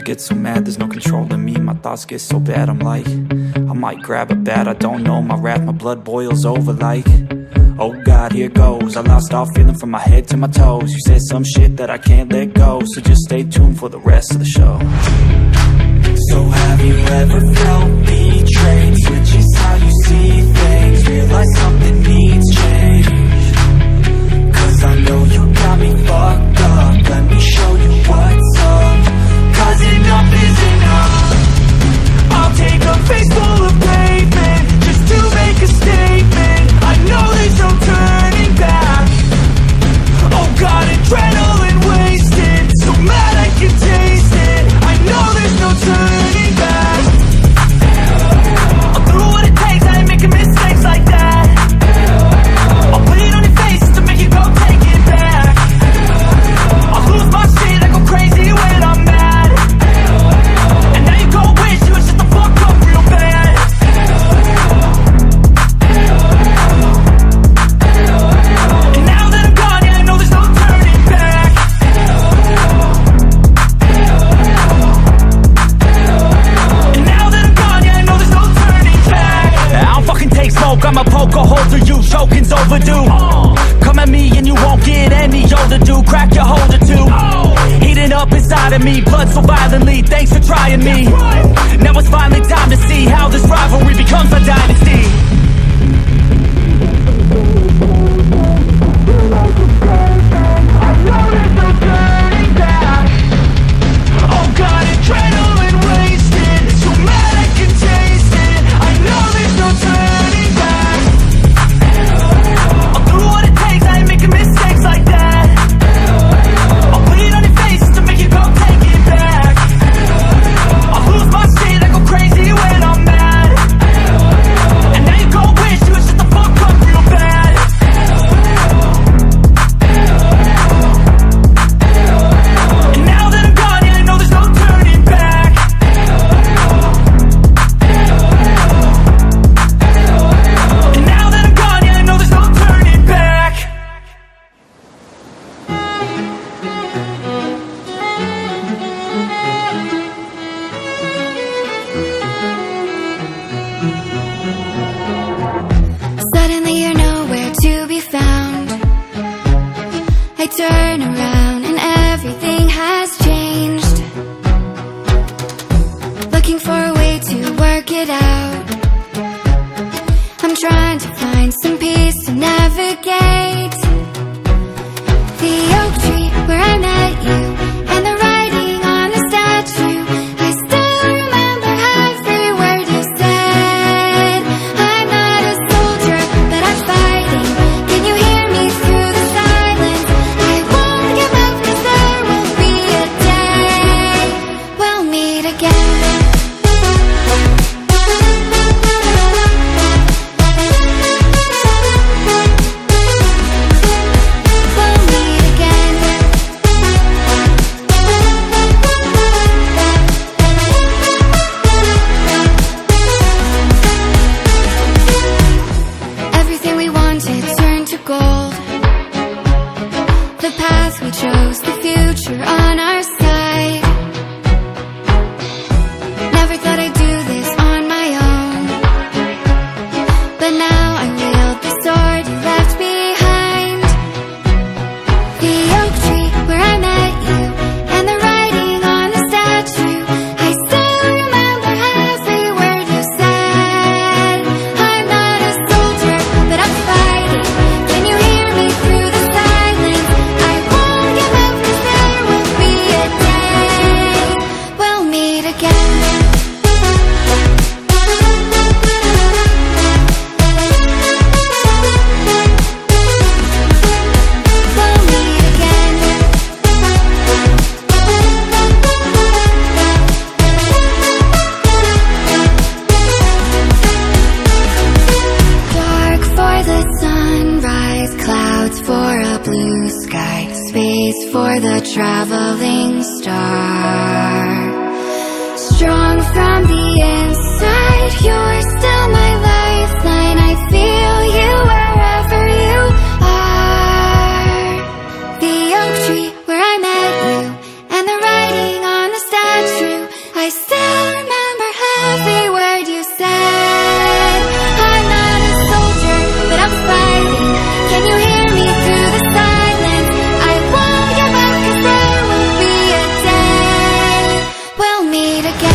get so mad, there's no controlling me. My thoughts get so bad, I'm like, I might grab a bat, I don't know. My wrath, my blood boils over like, oh God, here goes. I lost all feeling from my head to my toes. You said some shit that I can't let go, so just stay tuned for the rest of the show. So have you ever felt betrayed? Switches how you see things, realize something needs change. Cause I know you got me fucked up, let me show you what's up. Cause enough is enough. I'll take a face full of pavement just to make a statement. I know there's no turning back. Oh God, adrenaline wasted, so mad I can taste it. I know there's no turning back. I'll do what it takes, I ain't making mistakes like that. I'll put it on your face to make you go take it back. I'll lose my shit, I go crazy when I'm mad. And now you go wish you would shut the fuck up real bad. And now that I'm gone, yeah, I know there's no turning back. And now that I'm gone, yeah, I know there's no turning back. I don't fucking take smoke, I'm a poker holder, you choking's overdue. Come at me and you won't get any older, dude. Crack your holder too. Heating up inside of me, blood so violently, thanks for trying me. Now it's finally time to see how this rivalry becomes a dynasty. I know there's no turning back. Oh God, adrenaline wasted, so mad I can taste it. I know there's no turning back. I'll do what it takes, I ain't making mistakes like that. I'll put it on your face to make you go take it back. I'll lose my shit, I go crazy when I'm mad. And now you go wish you would shut the fuck up real bad. And now that I'm gone, yeah, I know there's no turning back. And now that I'm gone, yeah, I know there's no turning back. Suddenly you're nowhere to be found. I turn around and everything has changed. Looking for a way to work it out. I'm trying to find some peace to navigate. The oak tree where I met you, and the writing on the statue. I still remember every word you said. I'm not a soldier, but I'm fighting. Can you hear me through the silence? I won't give up, 'cause there will be a day we'll meet again. We'll meet again. Everything we wanted turned to gold. The path we chose, the future on our side. Never thought I'd do this on my own, but now I wield the sword you left behind. The oak tree where I met you, and the writing on the statue. I still remember every word you said. I'm not a soldier, but I'm fighting. Can you hear me through the silence? I won't give up, 'cause there will be a day we'll meet again. We'll meet again. Dark for the sunrise, clouds for a blue sky, space for the traveling star. Strong from the inside, you're still my lifeline. I feel you wherever you are. The oak tree where I met you, and the writing on the statue. meet again.